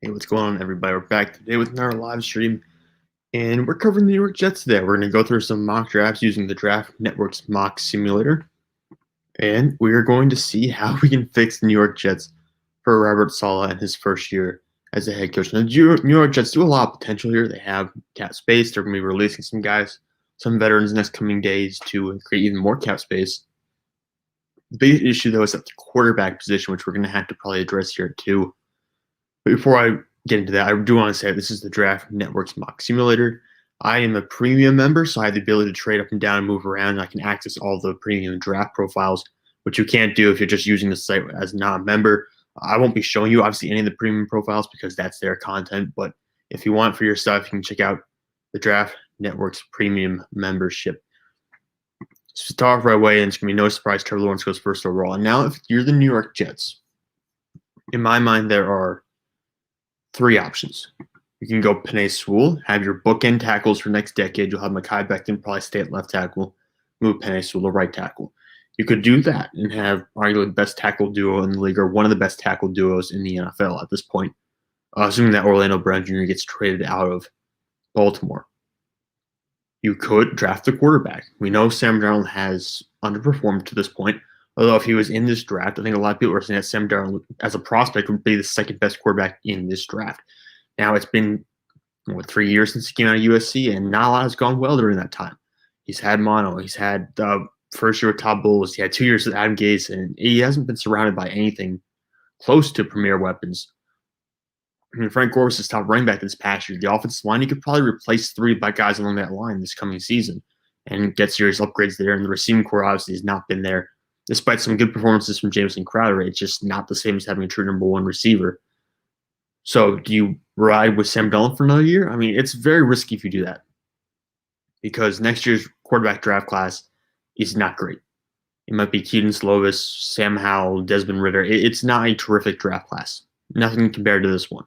Hey, what's going on, everybody? We're back today with another live stream, and we're covering the New York Jets today. We're going to go through some mock drafts using the Draft Network's mock simulator, and we are going to see how we can fix the New York Jets for Robert Saleh in his first year as a head coach. Now, the New York Jets do a lot of potential here. They have cap space. They're going to be releasing some guys, some veterans in the next coming days to create even more cap space. The big issue, though, is at the quarterback position, which we're going to have to probably address here, too. But before I get into that, I do want to say this is the Draft Network's mock simulator. I am a premium member, so I have the ability to trade up and down and move around. And I can access all the premium draft profiles, which you can't do if you're just using the site as not a member. I won't be showing you, obviously, any of the premium profiles because that's their content. But if you want for your stuff, you can check out the Draft Network's premium membership. So start off right away, and it's going to be no surprise Trevor Lawrence goes first overall. And now, if you're the New York Jets, in my mind, there are three options. You can go Penei Sewell, have your bookend tackles for next decade. You'll have Mekhi Becton probably stay at left tackle, move Penei Sewell to right tackle. You could do that and have arguably the best tackle duo in the league, or one of the best tackle duos in the NFL at this point, assuming that Orlando Brown Jr. gets traded out of Baltimore. You could draft the quarterback. We know Sam Darnold has underperformed to this point, although if he was in this draft, I think a lot of people are saying that Sam Darnold as a prospect would be the second best quarterback in this draft. Now it's been 3 years since he came out of USC, and not a lot has gone well during that time. He's had mono. He's had first year with Todd Bowles. He had 2 years with Adam Gase, and he hasn't been surrounded by anything close to premier weapons. I mean, Frank Gore was his top running back this past year. The offensive line, he could probably replace 3 guys along that line this coming season and get serious upgrades there. And the receiving core obviously has not been there. Despite some good performances from Jamison Crowder, it's just not the same as having a true number one receiver. So do you ride with Sam Darnold for another year? I mean, it's very risky if you do that because next year's quarterback draft class is not great. It might be Keaton Slovis, Sam Howell, Desmond Ridder. It's not a terrific draft class. Nothing compared to this one.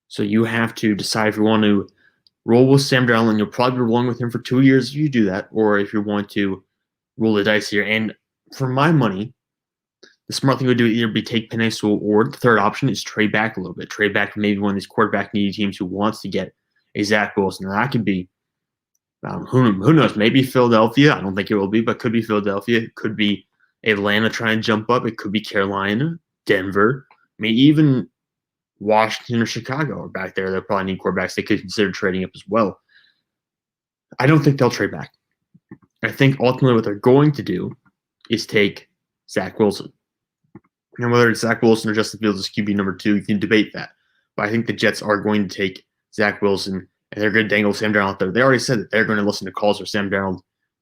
So you have to decide if you want to roll with Sam Darnold, and you'll probably be rolling with him for 2 years if you do that, or if you want to roll the dice here. And for my money, the smart thing would do either be take Penei Sewell, or the third option is trade back a little bit. Trade back to maybe one of these quarterback needy teams who wants to get a Zach Wilson. Now, that could be, who knows, maybe Philadelphia. I don't think it will be, but could be Philadelphia. It could be Atlanta trying to jump up. It could be Carolina, Denver, maybe even Washington or Chicago are back there. They'll probably need quarterbacks. They could consider trading up as well. I don't think they'll trade back. I think ultimately what they're going to do is take Zach Wilson. And whether it's Zach Wilson or Justin Fields as QB number 2, you can debate that. But I think the Jets are going to take Zach Wilson, and they're going to dangle Sam Darnold out there. They already said that they're going to listen to calls for Sam Darnold.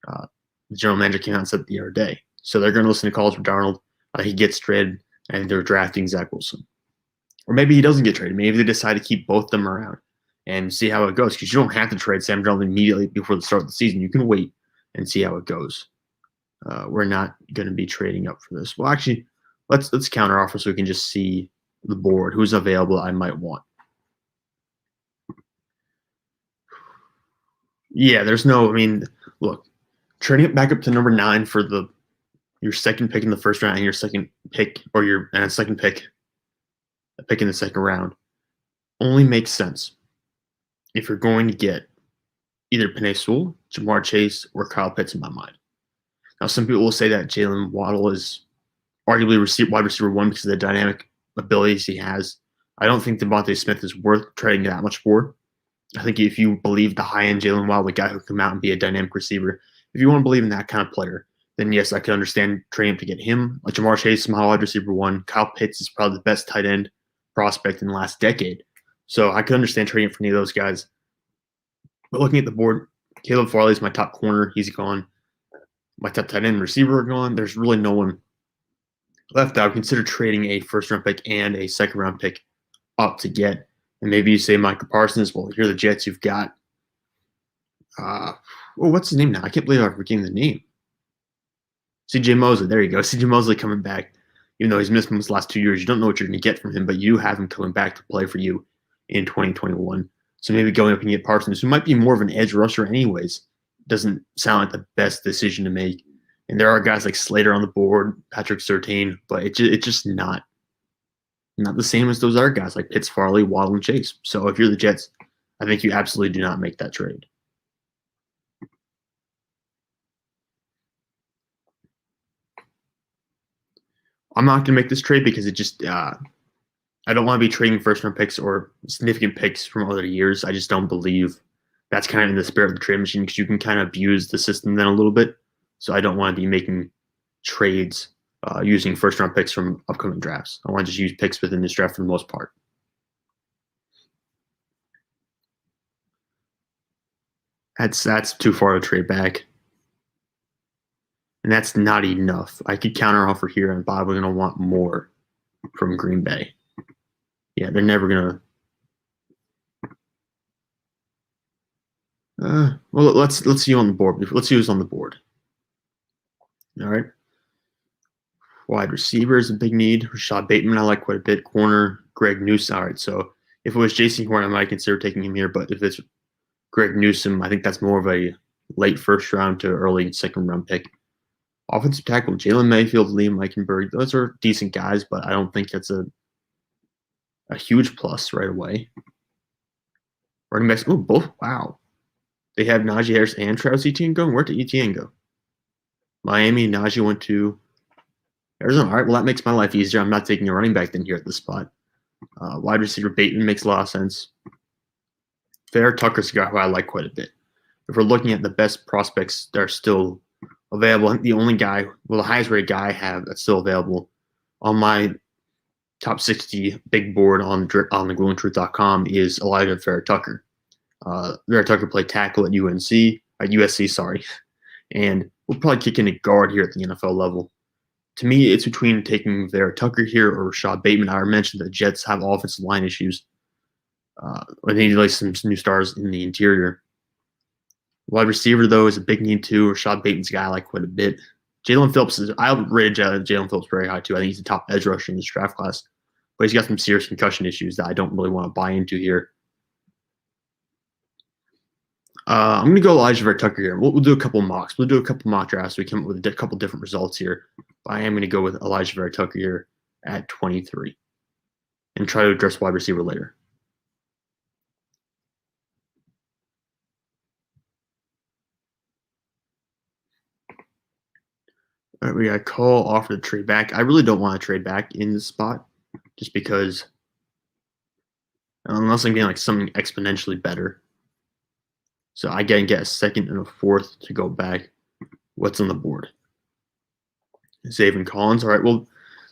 The general manager came out and said it the other day. So they're going to listen to calls for Darnold. He gets traded, and they're drafting Zach Wilson. Or maybe he doesn't get traded. Maybe they decide to keep both of them around and see how it goes, because you don't have to trade Sam Darnold immediately before the start of the season. You can wait and see how it goes. We're not going to be trading up for this. Well, actually, let's counter offer so we can just see the board, who's available I might want. Yeah, there's no, I mean, look, trading it back up to number 9 for your second pick in the first round and your second pick, or a pick in the second round, only makes sense if you're going to get either Penei Sewell, Jamar Chase, or Kyle Pitts in my mind. Now, some people will say that Jalen Waddle is arguably wide receiver 1 because of the dynamic abilities he has. I don't think Devontae Smith is worth trading that much for. I think if you believe the high-end Jalen Waddle, the guy who can come out and be a dynamic receiver, if you want to believe in that kind of player, then yes, I could understand trading to get him. Like Jamar Chase is my wide receiver 1. Kyle Pitts is probably the best tight end prospect in the last decade. So I could understand trading for any of those guys. But looking at the board, Caleb Farley is my top corner. He's gone. My top tight end receiver are gone. There's really no one left. I would consider trading a first-round pick and a second-round pick up to get. And maybe you say Micah Parsons. Well, here are the Jets. You've got what's his name now? I can't believe I'm forgetting the name. C.J. Mosley. There you go. C.J. Mosley coming back. Even though he's missed him his last 2 years, you don't know what you're going to get from him, but you have him coming back to play for you in 2021. So maybe going up and get Parsons, who might be more of an edge rusher anyways, doesn't sound like the best decision to make. And there are guys like Slater on the board, Patrick Surtain, but it's just not not the same as those other guys like Pitts, Farley, Waddle, and Chase. So if you're the Jets, I think you absolutely do not make that trade. I'm not going to make this trade because it just I don't want to be trading first-round picks or significant picks from other years. I just don't believe that's kind of in the spirit of the trade machine because you can kind of abuse the system then a little bit. So I don't want to be making trades using first-round picks from upcoming drafts. I want to just use picks within this draft for the most part. That's too far to trade back. And that's not enough. I could counteroffer here, and Bob, we're going to want more from Green Bay. Yeah, they're never going to. Well, let's see you on the board. Let's see who's on the board. All right. Wide receiver is a big need. Rashad Bateman, I like quite a bit. Corner, Greg Newsome. All right, so if it was Jason Horn, I might consider taking him here. But if it's Greg Newsome, I think that's more of a late first round to early second round pick. Offensive tackle, Jalen Mayfield, Liam Eichenberg. Those are decent guys, but I don't think that's a huge plus right away. Running backs, both. Wow. They have Najee Harris and Travis Etienne going. Where did Etienne go? Miami, Najee went to Arizona. All right, well, that makes my life easier. I'm not taking a running back then here at this spot. Wide receiver Bateman makes a lot of sense. Fair Tucker's a guy who I like quite a bit. If we're looking at the best prospects that are still available, I think the only guy, the highest rated guy I have that's still available on my top 60 big board on thegruelingtruth.com is Elijah Fair-Tucker. Fair-Tucker played tackle at USC, and we'll probably kick in a guard here at the NFL level. To me, it's between taking Fair-Tucker here or Rashad Bateman. I mentioned the Jets have offensive line issues. They need like some new stars in the interior. Wide receiver, though, is a big need too. Rashad Bateman's a guy I like quite a bit. Jalen Phillips I rated Jalen Phillips very high too. I think he's the top edge rusher in this draft class. But he's got some serious concussion issues that I don't really want to buy into here. I'm going to go Elijah Fair-Tucker here. We'll do a couple mocks. We'll do a couple mock drafts. We come up with a couple different results here. But I am going to go with Elijah Fair-Tucker here at 23 and try to address wide receiver later. All right, we got call, offer to trade back. I really don't want to trade back in this spot just because unless I'm getting like something exponentially better. So I get a second and a fourth to go back. What's on the board? Zaven Collins. All right, well,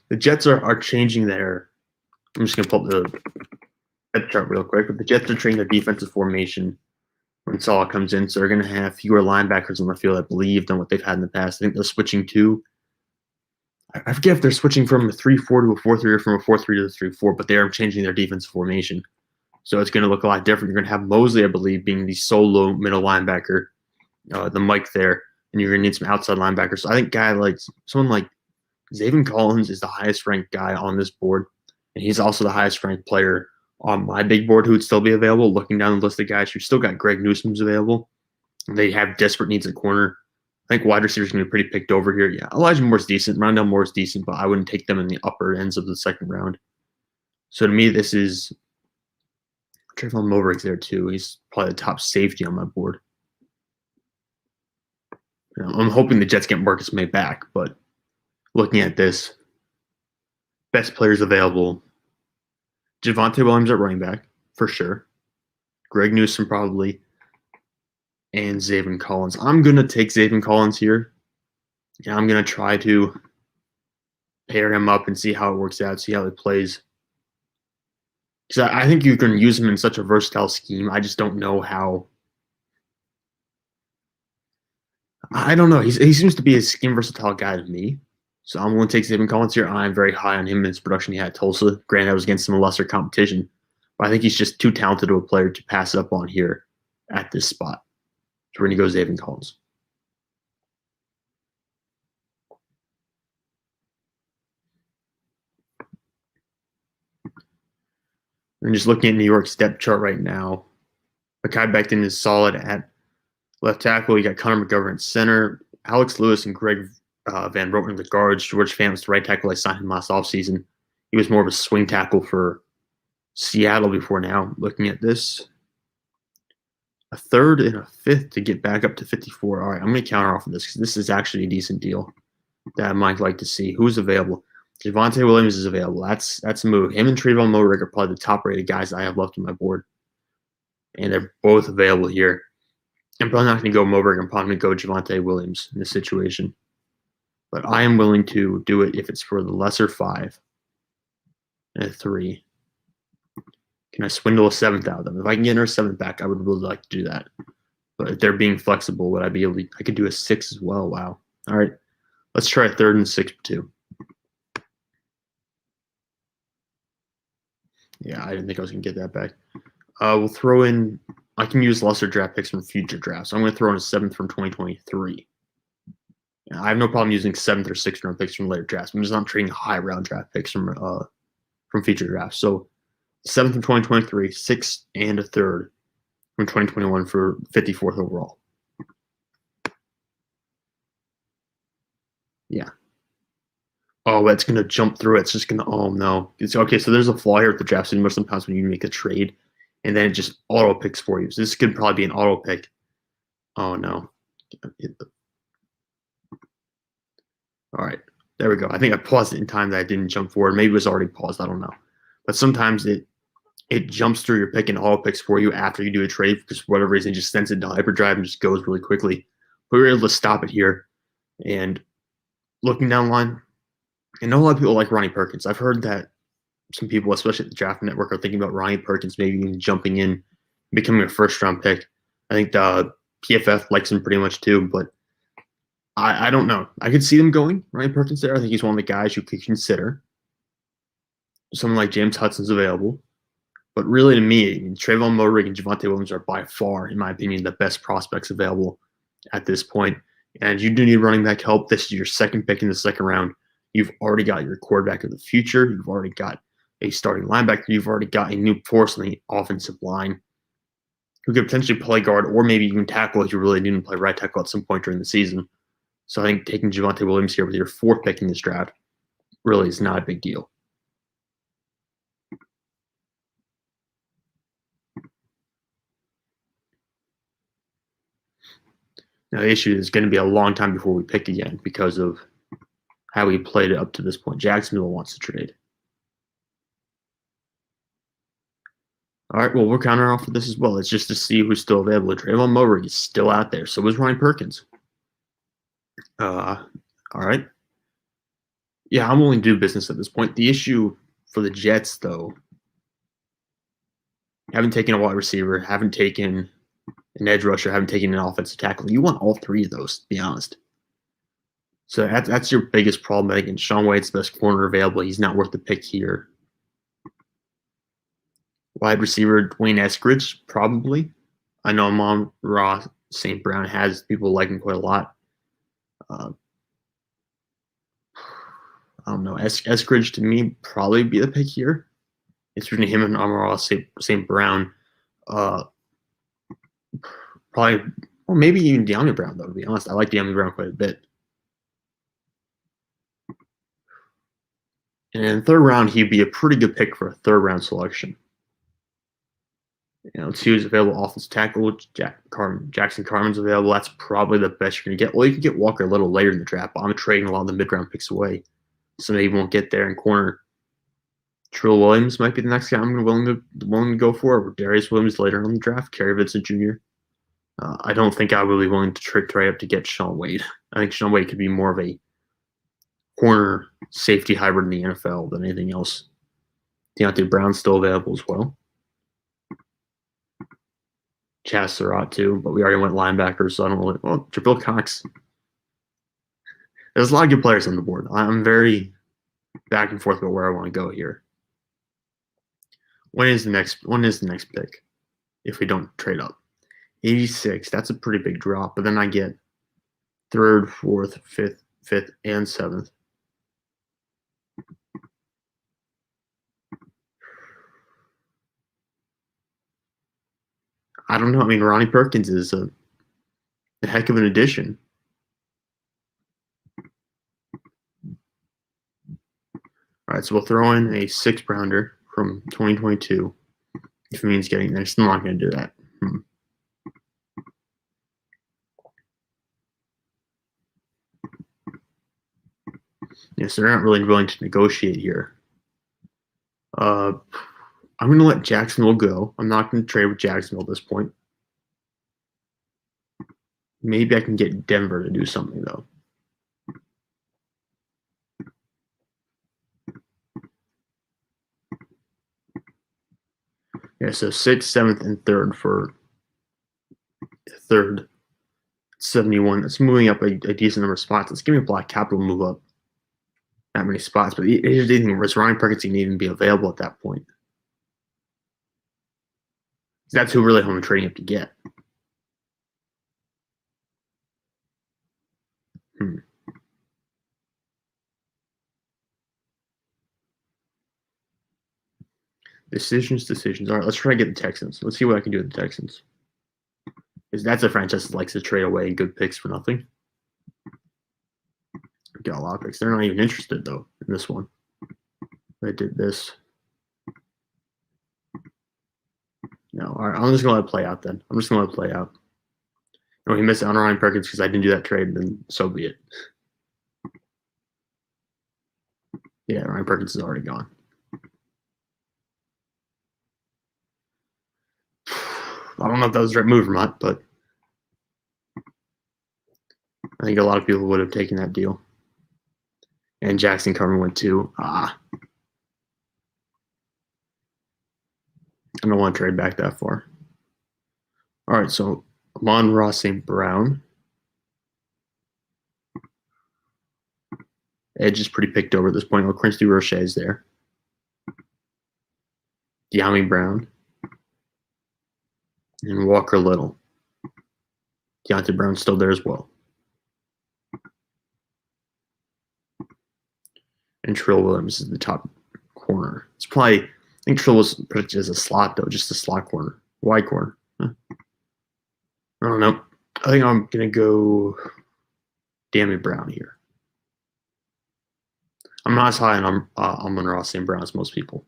the Jets are changing their – I'm just going to pull up the depth chart real quick. But the Jets are changing their defensive formation when Saleh comes in. So they're going to have fewer linebackers on the field, I believe, than what they've had in the past. I think they're switching to – I forget if they're switching from a 3-4 to a 4-3 or from a 4-3 to a 3-4, but they are changing their defensive formation. So it's going to look a lot different. You're going to have Mosley, I believe, being the solo middle linebacker, the Mike there, and you're going to need some outside linebackers. So I think someone like Zaven Collins is the highest ranked guy on this board, and he's also the highest ranked player on my big board who would still be available. Looking down the list of guys, you've still got Greg Newsome's available. They have desperate needs at corner. I think wide receivers going to be pretty picked over here. Yeah, Elijah Moore's decent. Rondell Moore's decent, but I wouldn't take them in the upper ends of the second round. So to me, this is Trayvon Mulberg's there too. He's probably the top safety on my board. I'm hoping the Jets get Marcus May back, but looking at this, best players available. Javonte Williams at running back, for sure. Greg Newsome probably. And Zaven Collins. I'm going to take Zaven Collins here. And I'm going to try to pair him up and see how it works out, see how he plays. Because I think you can use him in such a versatile scheme. I just don't know how. I don't know. He seems to be a scheme versatile guy to me. So I'm going to take Zaven Collins here. I'm very high on him and his production he had at Tulsa. Granted, I was against some lesser competition. But I think he's just too talented of a player to pass up on here at this spot. So we're going to go Zaven Collins. And just looking at New York's depth chart right now, Mekhi Becton is solid at left tackle. You got Connor McGovern at center, Alex Lewis and Greg Van Roten the guards, George Fant was the right tackle. I signed him last offseason. He was more of a swing tackle for Seattle before now. Looking at this, a third and a fifth to get back up to 54. All right, I'm going to counter off of this because this is actually a decent deal that I might like to see. Who's available? Javonte Williams is available. That's a move. Him and Trayvon Moehrig are probably the top-rated guys I have left on my board, and they're both available here. I'm probably not going to go Moehrig. I'm probably going to go Javonte Williams in this situation. But I am willing to do it if it's for the lesser 5 and a 3. Can I swindle a 7th out of them? If I can get her 7th back, I would really like to do that. But if they're being flexible, would I be able to? I could do a 6 as well. Wow. All right. Let's try a 3rd and 6 2. Yeah, I didn't think I was going to get that back. We'll throw in – I can use lesser draft picks from future drafts. So I'm going to throw in a 7th from 2023. I have no problem using 7th or 6th round picks from later drafts. I'm just not trading high round draft picks from future drafts. So 7th from 2023, 6th and a 3rd from 2021 for 54th overall. Yeah. Oh, it's going to jump through it. It's just going to – oh, no. It's okay, so there's a flaw here with the draft system where sometimes when you make a trade and then it just auto picks for you. So this could probably be an auto pick. Oh, no. All right. There we go. I think I paused it in time that I didn't jump forward. Maybe it was already paused. I don't know. But sometimes it jumps through your pick and auto picks for you after you do a trade because for whatever reason it just sends it to hyperdrive and just goes really quickly. But we were able to stop it here. And looking down the line, I know a lot of people like Ronnie Perkins. I've heard that some people, especially at the Draft Network, are thinking about Ronnie Perkins maybe even jumping in, becoming a first-round pick. I think the PFF likes him pretty much too, but I don't know. I could see them going Ronnie Perkins there. I think he's one of the guys you could consider. Someone like James Hudson's available. But really, to me, Trayvon Moehrig and Javonte Williams are by far, in my opinion, the best prospects available at this point. And you do need running back help. This is your 2nd pick in the 2nd round. You've already got your quarterback of the future. You've already got a starting linebacker. You've already got a new force on the offensive line who could potentially play guard or maybe even tackle if you really need to play right tackle at some point during the season. So I think taking Javonte Williams here with your 4th pick in this draft really is not a big deal. Now, the issue is going to be a long time before we pick again because of how we played it up to this point. Jacksonville wants to trade. All right, well, we're counting off for this as well. It's just to see who's still available. Trayvon Moehrig is still out there. So is Ronnie Perkins. All right. Yeah, I'm willing to do business at this point. The issue for the Jets, though, haven't taken a wide receiver, haven't taken an edge rusher, haven't taken an offensive tackle. You want all 3 of those, to be honest. So that's your biggest problem. I think Shaun Wade's the best corner available. He's not worth the pick here. Wide receiver Dwayne Eskridge, probably. I know Amon-Ra St. Brown has people like him quite a lot. I don't know. Eskridge, to me, probably be the pick here. It's between him and Amon-Ra St. Brown. Probably, or maybe even De'Ami Brown, though, to be honest. I like De'Ami Brown quite a bit. And in the 3rd round, he'd be a pretty good pick for a 3rd round selection. Let's see who's available. Offensive tackle, Jackson Carman's available. That's probably the best you're going to get. Well, you can get Walker a little later in the draft, but I'm trading a lot of the mid-round picks away. So maybe won't get there in corner. Trill Williams might be the next guy I'm willing to go for. Darius Williams later on the draft. Kerry Vincent Jr. I don't think I would be willing to trade up to get Shaun Wade. I think Shaun Wade could be more of a corner safety hybrid in the NFL than anything else. Deontay Brown's still available as well. Chaz Surratt too, but we already went linebackers, so I don't really. Well, Jabril Cox. There's a lot of good players on the board. I'm very back and forth about where I want to go here. When is the next pick? If we don't trade up, 86. That's a pretty big drop. But then I get 3rd, 4th, 5th, and 7th. I don't know. I mean, Ronnie Perkins is a heck of an addition. All right, so we'll throw in a 6th rounder from 2022. If it means getting there, still not going to do that. Yes, they're not really willing to negotiate here. I'm going to let Jacksonville go. I'm not going to trade with Jacksonville at this point. Maybe I can get Denver to do something, though. Yeah, so 6th, 7th, and 3rd for 3rd, 71. It's moving up a decent number of spots. Let's give me a Black Capital move up that many spots. But here's the thing, was Ryan Perkins can even be available at that point? That's who really I'm trading up to get. Decisions. All right, let's try to get the Texans. Let's see what I can do with the Texans. Because that's a franchise that likes to trade away good picks for nothing. We've got a lot of picks. They're not even interested, though, in this one. I did this. No, all right, I'm just going to let it play out then. I'm just going to let it play out. No, he missed out on Ryan Perkins because I didn't do that trade, then so be it. Yeah, Ryan Perkins is already gone. I don't know if that was the right move or not, but I think a lot of people would have taken that deal. And Jackson Carmen went too. I don't want to trade back that far. All right, so Amon-Ra St. Brown. Edge is pretty picked over at this point. Quincy Roche is there. De'Ami Brown. And Walker Little. Deontay Brown's still there as well. And Trill Williams is the top corner. It's probably, I think Trill was predicted as a slot, though, just a slot corner. Wide corner. Huh. I don't know. I think I'm going to go De'Ami Brown here. I'm not as high on Amon-Ra St. Brown as most people.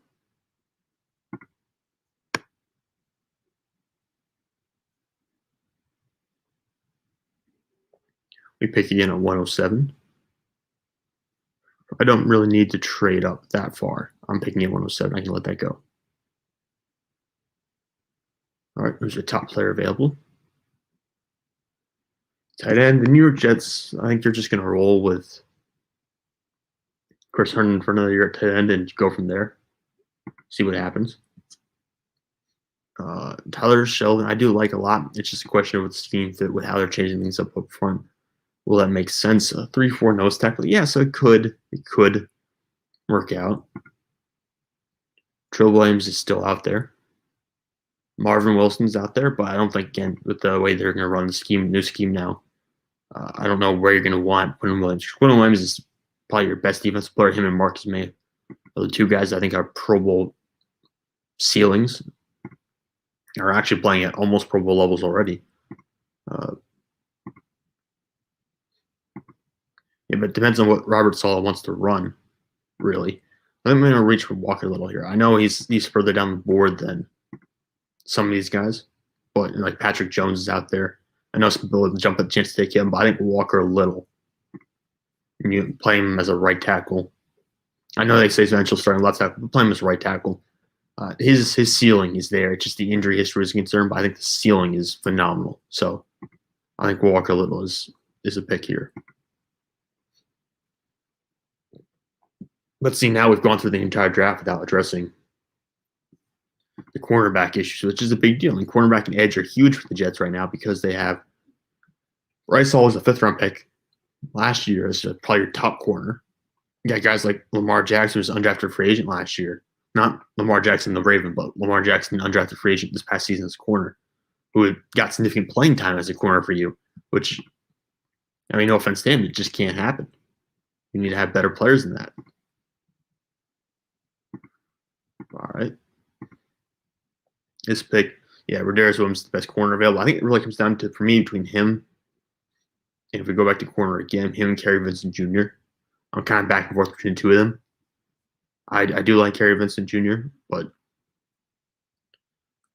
We pick again at 107. I don't really need to trade up that far. I'm picking at 107. I can let that go. All right, who's the top player available? Tight end. The New York Jets, I think they're just going to roll with Chris Herndon for another year at tight end and go from there. See what happens. Tyler Sheldon, I do like a lot. It's just a question of what the scheme fit with how they're changing things up front. Will that make sense? 3-4 nose tackle. Yeah, so it could work out. Trill Williams is still out there. Marvin Wilson's out there, but I don't think, again, with the way they're going to run the new scheme now, I don't know where you're going to want Quinton Williams. Quinton Williams is probably your best defensive player. Him and Marcus May are the two guys I think are Pro Bowl ceilings. Are actually playing at almost Pro Bowl levels already. Yeah, but it depends on what Robert Saleh wants to run, really. I'm going to reach for Walker Little here. I know he's further down the board than some of these guys, but like Patrick Jones is out there. I know some people would jump at the chance to take him, but I think Walker Little, you play him as a right tackle. I know they say eventual starting left tackle, but play him as a right tackle. His ceiling is there. It's just the injury history is concerned, but I think the ceiling is phenomenal. So I think Walker Little is a pick here. Let's see, now we've gone through the entire draft without addressing the cornerback issues, which is a big deal. And cornerback and edge are huge for the Jets right now because they have Bryce Hall was a 5th-round pick last year as probably your top corner. You got guys like Lamar Jackson, who's an undrafted free agent last year. Not Lamar Jackson, the Raven, but Lamar Jackson, undrafted free agent this past season as a corner, who got significant playing time as a corner for you, which, I mean, no offense to him, it just can't happen. You need to have better players than that. All right. This pick, yeah, Rodarius Williams is the best corner available. I think it really comes down to, for me, between him and if we go back to corner again, him and Kerry Vincent Jr., I'm kind of back and forth between the two of them. I do like Harry Vincent Jr., but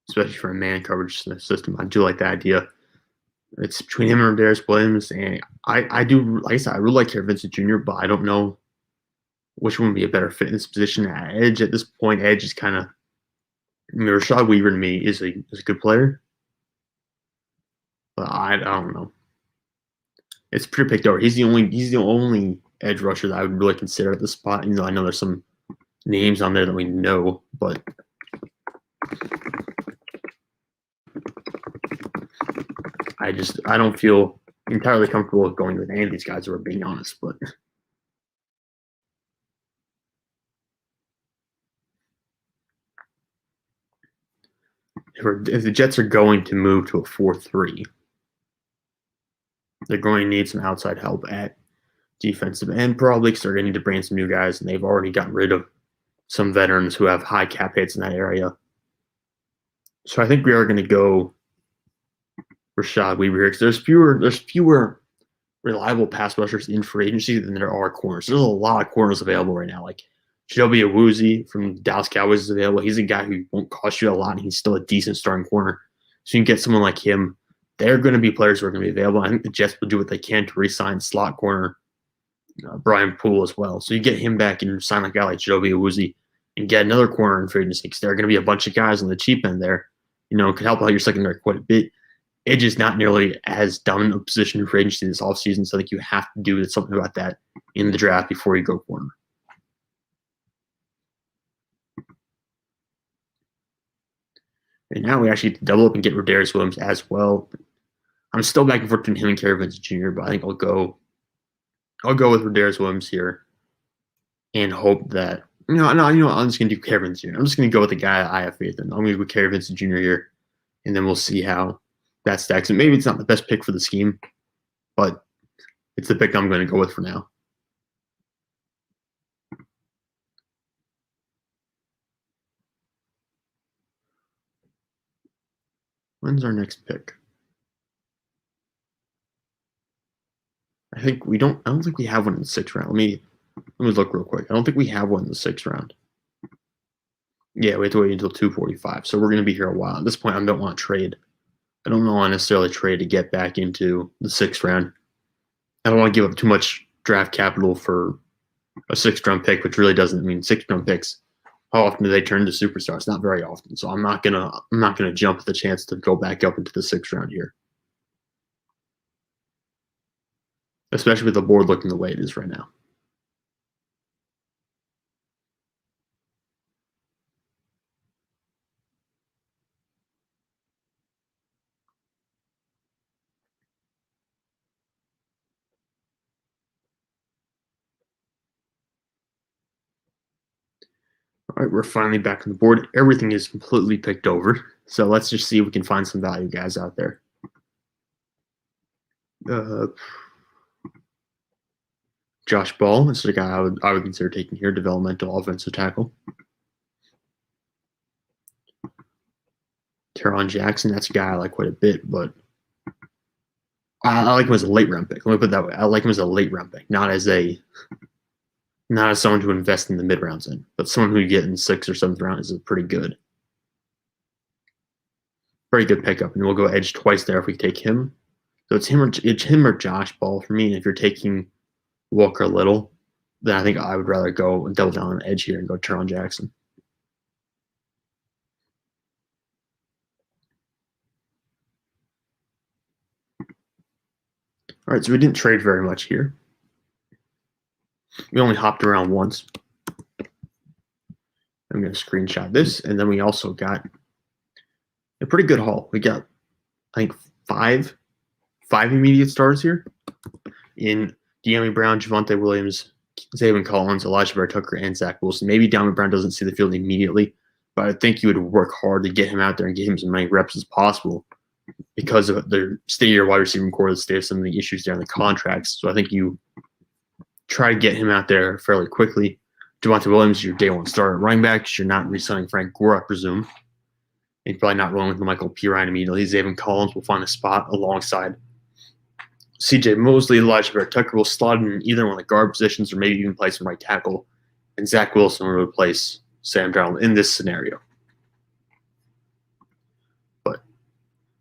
especially for a man coverage system, I do like the idea. It's between him and Darius Williams, and I do, like I said, I really like Harry Vincent Jr., but I don't know which one would be a better fit in this position. At edge, at this point, edge is kind of, I mean, Rashad Weaver to me is a good player, but I don't know. It's pretty picked over. He's the only edge rusher that I would really consider at this spot. You know, I know there's some names on there that we know, but I don't feel entirely comfortable with going with any of these guys, if we're being honest. But if the Jets are going to move to a 4-3, they're going to need some outside help at defensive end, probably, because they're going to need to bring in some new guys, and they've already gotten rid of some veterans who have high cap hits in that area. So I think we are going to go Rashad Weaver here, because there's fewer reliable pass rushers in free agency than there are corners. There's a lot of corners available right now. Like Chidobe Awuzie from Dallas Cowboys is available. He's a guy who won't cost you a lot, and he's still a decent starting corner. So you can get someone like him. They're going to be players who are going to be available. I think the Jets will do what they can to re-sign slot corner Brian Poole as well. So you get him back and sign a guy like Chidobe Awuzie and get another corner in free agency, because there are going to be a bunch of guys on the cheap end there. You know, could help out your secondary quite a bit. Edge is not nearly as dominant a position in free agency this offseason, so I think you have to do something about that in the draft before you go corner. And now we actually double up and get Darius Williams as well. I'm still back and forth between him and Harry Vincent Jr., but I think I'll go with Darius Williams here and hope that I'm just gonna do Harry Vincent Jr. I'm just gonna go with the guy I have faith in. I'm gonna go with Harry Vincent Jr. here, and then we'll see how that stacks. And maybe it's not the best pick for the scheme, but it's the pick I'm going to go with for now. When's our next pick? I don't think we have one in the 6th round. Let me look real quick. I don't think we have one in the 6th round. Yeah, we have to wait until 245. So we're going to be here a while. At this point, I don't want to trade. I don't want to necessarily trade to get back into the 6th round. I don't want to give up too much draft capital for a 6th round pick, which really doesn't mean 6th round picks. How often do they turn to superstars? Not very often. So I'm not gonna jump at the chance to go back up into the 6th round here, especially with the board looking the way it is right now. All right, we're finally back on the board. Everything is completely picked over. So let's just see if we can find some value guys out there. Josh Ball is the guy I would consider taking here, developmental offensive tackle. Teron Jackson, that's a guy I like quite a bit, but I like him as a late round pick. Let me put it that way. I like him as a late round pick, not as someone to invest in the mid rounds in, but someone who you get in 6th or 7th round is pretty good pickup. And we'll go edge twice there if we take him. So it's him or Josh Ball for me. And if you're taking Walker Little, then I think I would rather go and double down on edge here and go Teron Jackson. All right, so we didn't trade very much here. We only hopped around once. I'm going to screenshot this, and then we also got a pretty good haul. We got, I think, five immediate stars here in De'Ami Brown, Javonte Williams, Zaven Collins, Elijah Vera Tucker, and Zach Wilson. Maybe De'Ami Brown doesn't see the field immediately, but I think you would work hard to get him out there and get him as many reps as possible because of the state of your wide receiving core, the state of some of the issues there in the contracts. So I think you try to get him out there fairly quickly. Javonte Williams, your day one starter at running back, because you're not re-signing Frank Gore, I presume. And you're probably not rolling with Michael Pirine immediately. Zaven Collins will find a spot alongside CJ Mosley. Elijah Vera Tucker will slot in either one of the guard positions or maybe even play some right tackle And Zach Wilson will replace Sam Darnold in this scenario. But,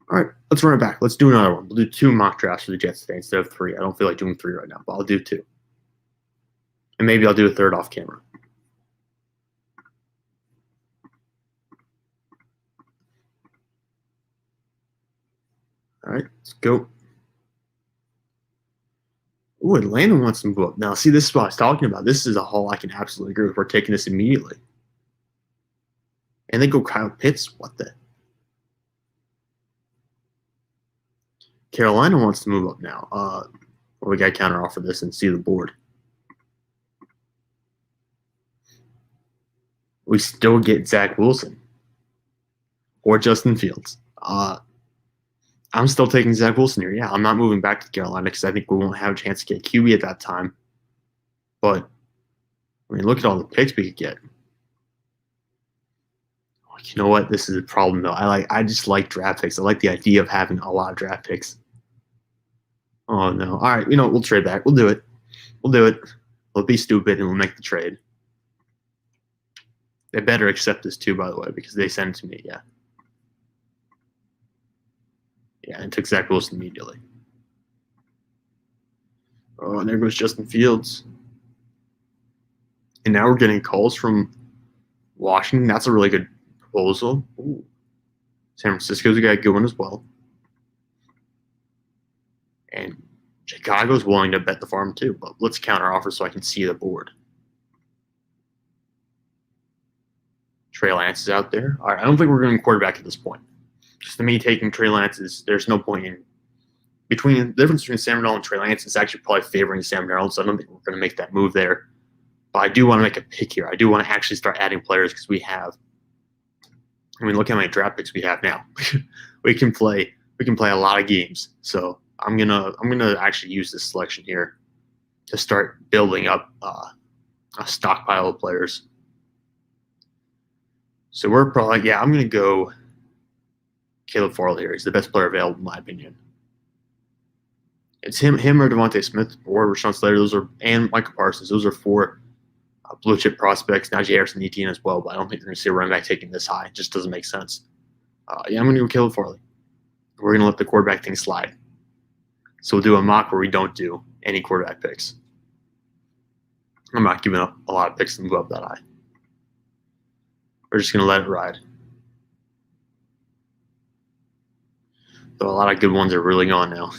all right, let's run it back. Let's do another one. We'll do 2 mock drafts for the Jets today instead of 3. I don't feel like doing 3 right now, but I'll do 2. And maybe I'll do a 3rd off camera. All right, let's go. Ooh, Atlanta wants to move up. Now, see, this is what I was talking about. This is a haul I can absolutely agree with. We're taking this immediately. And they go Kyle Pitts. What the? Carolina wants to move up now. Well, we got to counter offer this and see the board. We still get Zach Wilson or Justin Fields. I'm still taking Zach Wilson here. Yeah, I'm not moving back to Carolina because I think we won't have a chance to get QB at that time. But, I mean, look at all the picks we could get. You know what? This is a problem, though. I just like draft picks. I like the idea of having a lot of draft picks. Oh, no. All right, we'll trade back. We'll do it. We'll be stupid, and we'll make the trade. They better accept this, too, by the way, because they sent it to me, yeah. Yeah, and took Zach Wilson immediately. Oh, and there goes Justin Fields. And now we're getting calls from Washington. That's a really good proposal. Ooh. San Francisco's got a good one as well. And Chicago's willing to bet the farm too, but let's counter offer so I can see the board. Trey Lance is out there. All right, I don't think we're going quarterback at this point. Just to me, taking Trey Lance there's no point in the difference between Sam Darnold and Trey Lance is actually probably favoring Sam Darnold, so I don't think we're going to make that move there. But I do want to make a pick here. I do want to actually start adding players because we have. I mean, look how many draft picks we have now. we can play a lot of games. So I'm gonna actually use this selection here to start building up a stockpile of players. So we're probably I'm gonna go Caleb Farley here. He's the best player available in my opinion. It's him or Devontae Smith or Rashawn Slater. And Michael Parsons. Those are 4 blue chip prospects. Najee Harrison, ETN as well, but I don't think we're going to see a running back taking this high. It just doesn't make sense. I'm going to go Caleb Farley. We're going to let the quarterback thing slide. So we'll do a mock where we don't do any quarterback picks. I'm not giving up a lot of picks to move up that high. We're just going to let it ride. Though a lot of good ones are really gone now.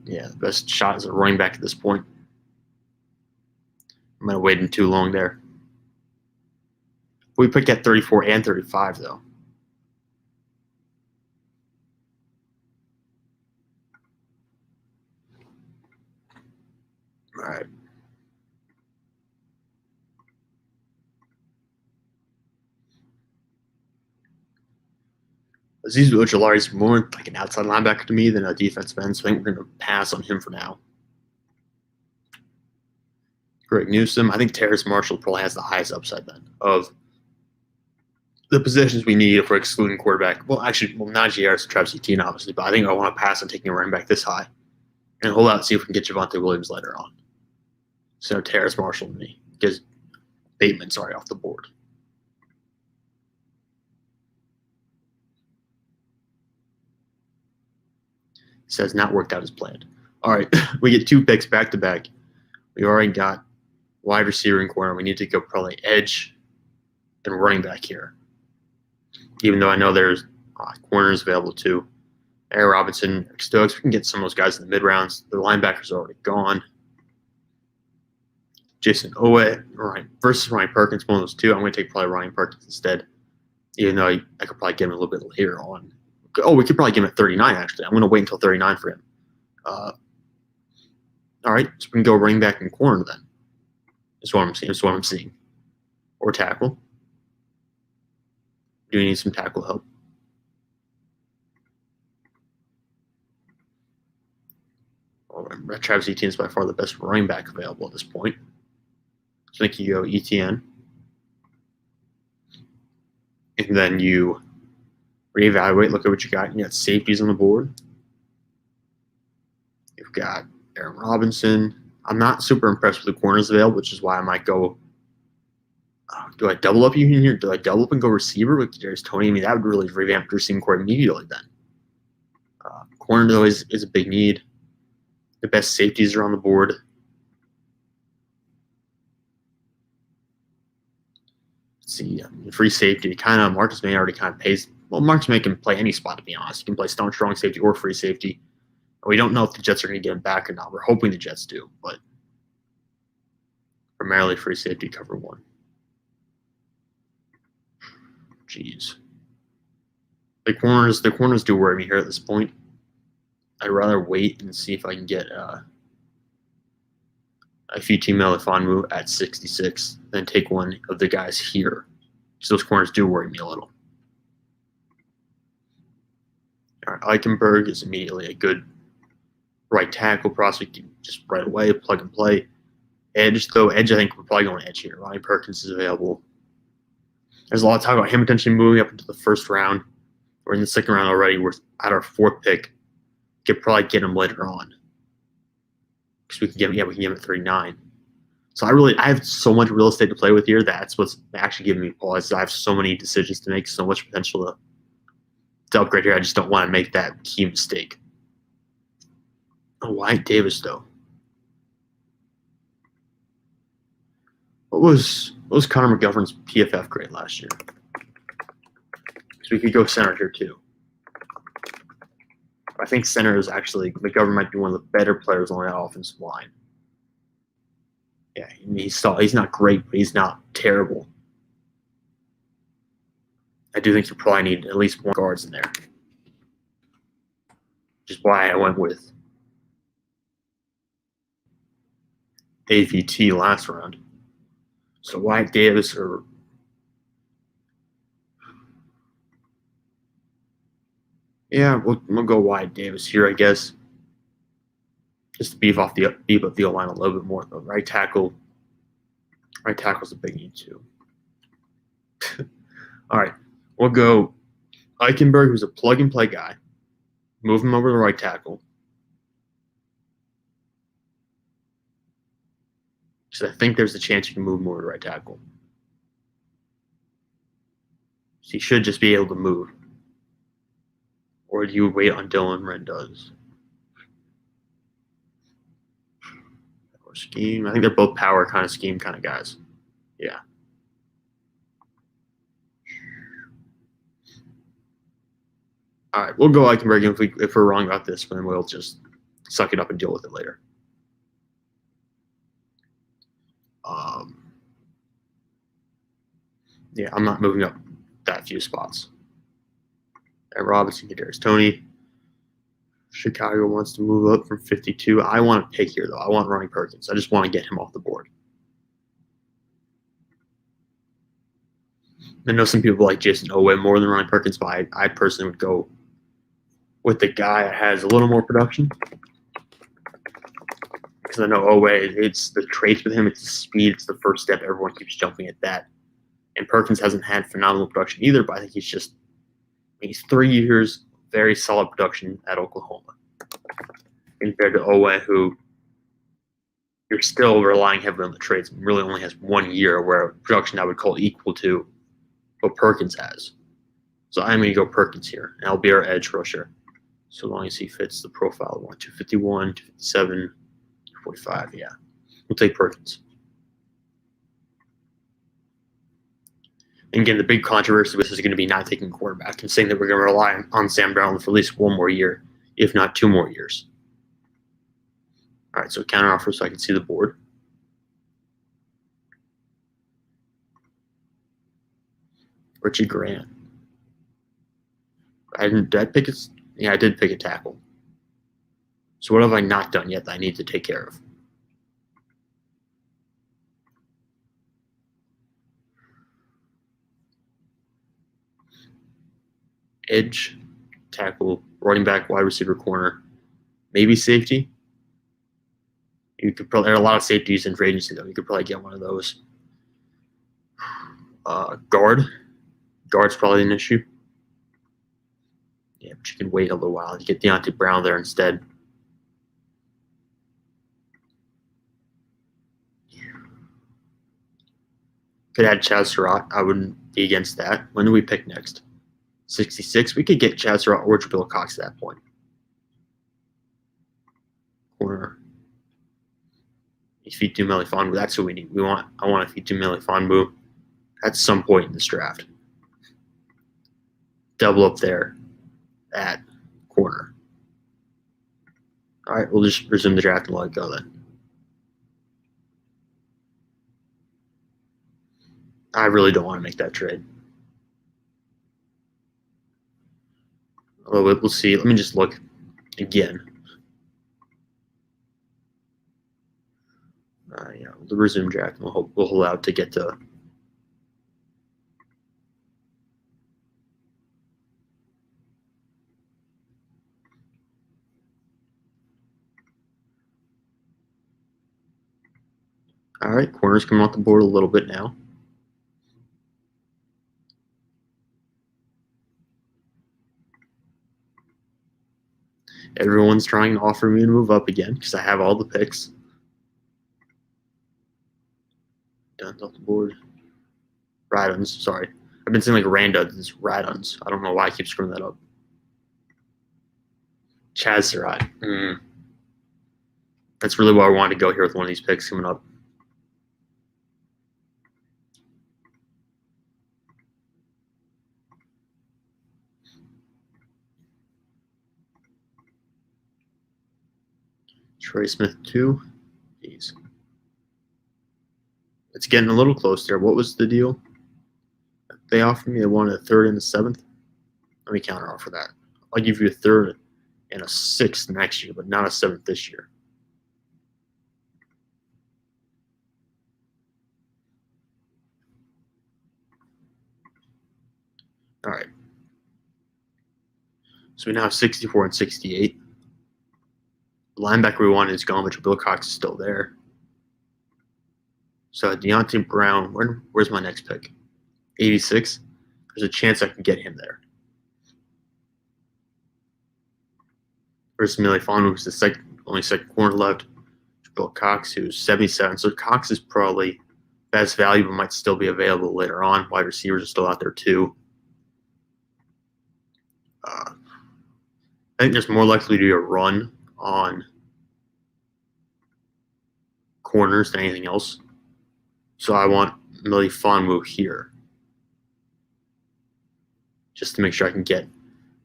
Yeah, the best shot is a running back at this point. I'm going to wait in too long there. We picked at 34 and 35, though. All right. Azeez Ojulari is more like an outside linebacker to me than a defensive end, so I think we're going to pass on him for now. Greg Newsome. I think Terrace Marshall probably has the highest upside then of the positions we need if we're excluding quarterback. Well, actually, Najee Harris and Travis Etienne, obviously, but I think I want to pass on taking a running back this high and hold out and see if we can get Javonte Williams later on. So Terrace Marshall to me because Bateman's already off the board. So it's not worked out as planned. All right, we get 2 picks back to back. We already got wide receiver and corner. We need to go probably edge and running back here. Even though I know there's corners available too. Aaron Robinson, Stokes, we can get some of those guys in the mid rounds. The linebackers are already gone. Jason Owe, versus Ryan Perkins, one of those 2. I'm going to take probably Ryan Perkins instead, even though I could probably get him a little bit later on. Oh, we could probably give him at 39, actually. I'm going to wait until 39 for him. All right, so we can go running back and corner then. That's what I'm seeing. Or tackle. Do we need some tackle help? Well, Travis Etienne is by far the best running back available at this point. So I think you go Etienne. And then you reevaluate, look at what you got. You got safeties on the board. got Aaron Robinson. I'm not super impressed with the corners available, which is why I might go. Do I double up even here? Do I double up and go receiver with Kadarius Toney? I mean, that would really revamp your receiving core immediately then. Corner, though, is a big need. The best safeties are on the board. Let's see, free safety, Marcus May already kind of pays. Well, Marcus May can play any spot, to be honest. He can play strong safety or free safety. We don't know if the Jets are going to get him back or not. We're hoping the Jets do, but primarily free safety, cover one. Jeez. The corners do worry me here at this point. I'd rather wait and see if I can get a Fiti Melifonwu at 66 than take one of the guys here. So those corners do worry me a little. All right, Eichenberg is immediately a good right tackle prospect, just right away, plug and play. Edge, I think we're probably going edge here. Ronnie Perkins is available. There's a lot of talk about him potentially moving up into the first round. We're in the second round already. We're at our fourth pick. Could probably get him later on. Because we can get him at 39. So I have so much real estate to play with here. That's what's actually giving me pause. I have so many decisions to make, so much potential to upgrade here. I just don't want to make that key mistake. Oh, Wyatt Davis, though. What was Connor McGovern's PFF grade last year? Because we could go center here too. I think center is actually McGovern might be one of the better players on that offensive line. Yeah, he's not great, but he's not terrible. I do think you probably need at least one guards in there, which is why I went with AVT last round. So Wyatt Davis or we'll go Wyatt Davis here, I guess, just to beef up the O-line a little bit more. Though right tackle's a big need too. All right, we'll go Eichenberg, who's a plug and play guy. Move him over to right tackle. So I think there's a chance you can move him over to right tackle. So he should just be able to move. Or do you wait on Dylan Wren does? Or scheme. I think they're both power kind of scheme kind of guys. Yeah. All right, we'll go Eichenberg. If we're wrong about this, then we'll just suck it up and deal with it later. Yeah, I'm not moving up that few spots. And Robinson, Kadarius Toney. Chicago wants to move up from 52. I want to pick here, though. I want Ronnie Perkins. I just want to get him off the board. I know some people like Jason Owe more than Ronnie Perkins, but I personally would go with the guy that has a little more production. Because I know Owe, it's the traits with him, it's the speed, it's the first step. Everyone keeps jumping at that. And Perkins hasn't had phenomenal production either, but I think he's 3 years, very solid production at Oklahoma. Compared to Owe, who you're still relying heavily on the traits, really only has 1 year where production I would call equal to what Perkins has. So I'm going to go Perkins here, and I'll be our edge rusher. So long as he fits the profile. 251, 257, 245, yeah. We'll take Perkins. And again, the big controversy with this is going to be not taking quarterback and saying that we're going to rely on Sam Brown for at least 1 more year, if not 2 more years. All right, so counter offer so I can see the board. Richie Grant. Did I pick it? Yeah, I did pick a tackle. So what have I not done yet that I need to take care of? Edge, tackle, running back, wide receiver, corner, maybe safety. You could probably, there are a lot of safeties in free agency, though. You could probably get one of those. Guard's probably an issue. Yeah, but you can wait a little while. You get Deontay Brown there instead. Could add Chaz Surratt. I wouldn't be against that. When do we pick next? 66. We could get Chaz Surratt or Jabril Cox at that point. Corner. Ifitu Melifonwu. That's what we need. I want Ifitu Melifonwu at some point in this draft. Double up there at corner. All right, we'll just resume the draft and let it go then. I really don't want to make that trade. We'll see. Let me just look again. Yeah, we'll resume draft. We'll hold out to get to. All right, corners coming off the board a little bit now. Everyone's trying to offer me to move up again because I have all the picks. Done off the board. Raduns, sorry. I've been saying like Randuns, it's Raduns. I don't know why I keep screwing that up. Chaz Surratt. That's really where I wanted to go here with one of these picks coming up. Trey Smith 2. Jeez. It's getting a little close there. What was the deal? They offered me, they wanted a third and a seventh. Let me counter offer that. I'll give you a third and a sixth next year, but not a seventh this year. All right. So we now have 64 and 68. The linebacker we wanted is gone, but Bill Cox is still there. So Deontay Brown, where's my next pick? 86. There's a chance I can get him there. Versus Melifonwu, who's the only second corner left. Bill Cox, who's 77. So Cox is probably best value, but might still be available later on. Wide receivers are still out there too. I think there's more likely to be a run on corners than anything else. So I want Melifonwu here. Just to make sure I can get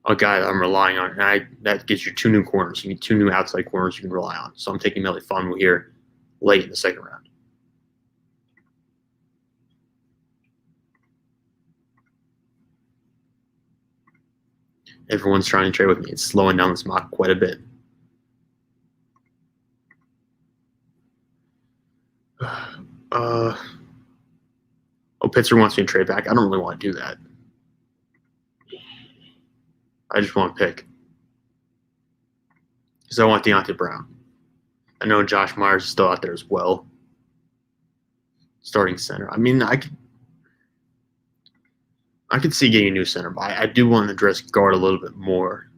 a guy that I'm relying on. And that gives you 2 new corners. You need 2 new outside corners you can rely on. So I'm taking Melifonwu here late in the second round. Everyone's trying to trade with me. It's slowing down this mock quite a bit. Pittsburgh wants me to trade back. I don't really want to do that. I just want to pick. Because I want Deontay Brown. I know Josh Myers is still out there as well. Starting center. I mean, I could see getting a new center, but I do want to address guard a little bit more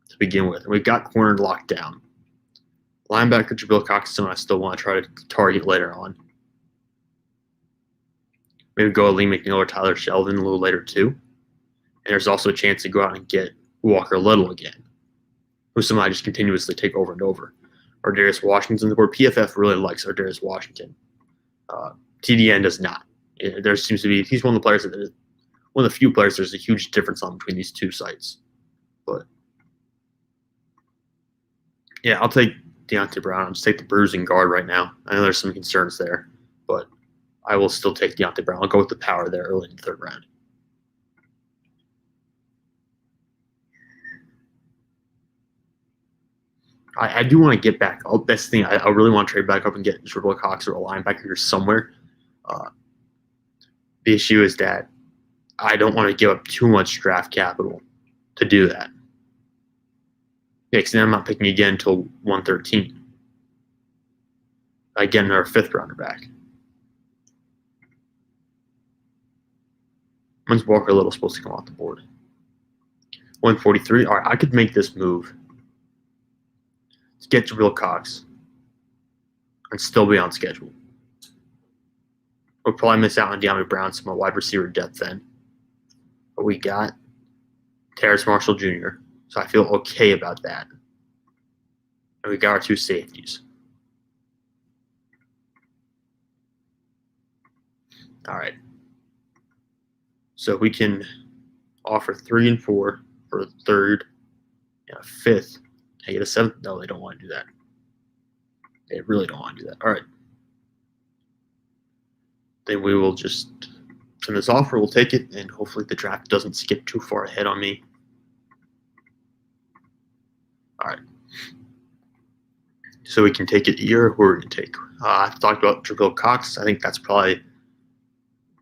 to begin with. And we've got corner locked down. Linebacker Jabril Cox is someone I still want to try to target later on. Maybe go Lee McNeil or Tyler Sheldon a little later too. And there's also a chance to go out and get Walker Little again, who's someone I just continuously take over and over. Or Darius Washington's on the board. PFF really likes Darius Washington. TDN does not. There seems to be, he's one of the players that one of the few players there's a huge difference on between these two sites. But yeah, I'll take Deontay Brown. I'll just take the bruising guard right now. I know there's some concerns there, but I will still take Deontay Brown. I'll go with the power there early in the third round. I do want to get back. That's the thing. I really want to trade back up and get Jabril Cox or a linebacker here somewhere. The issue is that I don't want to give up too much draft capital to do that. Yeah, because then I'm not picking again until 113. I get another fifth rounder back. When's Walker Little supposed to come off the board? 143. All right, I could make this move to get Jabril Cox and still be on schedule. We'll probably miss out on De'Ami Brown, some more wide receiver depth then. But we got Terrace Marshall Jr., so I feel okay about that. And we got our 2 safeties. All right. So we can offer 3 and 4 for a 3rd and a 5th. I get a 7th. No, they don't want to do that. They really don't want to do that. All right. Then we will just send this offer. We'll take it, and hopefully the draft doesn't skip too far ahead on me. All right. So we can take it here. Who are we going to take? I've talked about Jabril Cox. I think that's probably